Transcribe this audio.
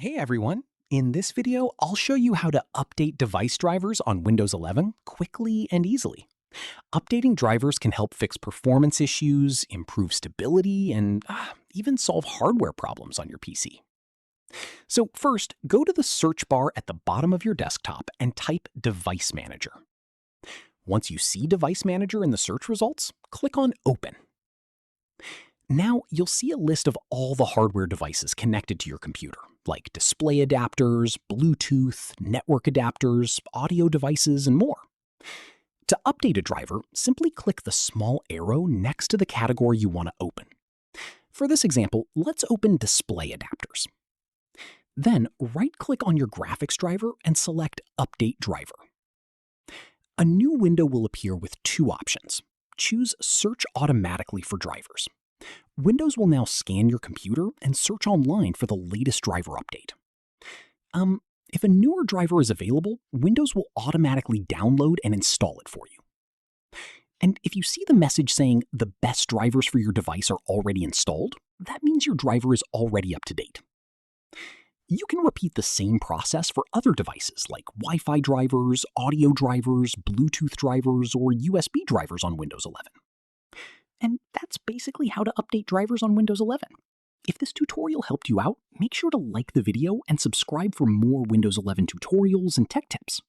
Hey everyone! In this video, I'll show you how to update device drivers on Windows 11 quickly and easily. Updating drivers can help fix performance issues, improve stability, and even solve hardware problems on your PC. So first, go to the search bar at the bottom of your desktop and type Device Manager. Once you see Device Manager in the search results, click on Open. Now you'll see a list of all the hardware devices connected to your computer, like display adapters, Bluetooth, network adapters, audio devices, and more. To update a driver, simply click the small arrow next to the category you want to open. For this example, let's open display adapters. Then right-click on your graphics driver and select Update Driver. A new window will appear with two options. Choose Search Automatically for drivers. Windows will now scan your computer and search online for the latest driver update. If a newer driver is available, Windows will automatically download and install it for you. And if you see the message saying the best drivers for your device are already installed, that means your driver is already up to date. You can repeat the same process for other devices like Wi-Fi drivers, audio drivers, Bluetooth drivers, or USB drivers on Windows 11. And that's basically how to update drivers on Windows 11. If this tutorial helped you out, make sure to like the video and subscribe for more Windows 11 tutorials and tech tips.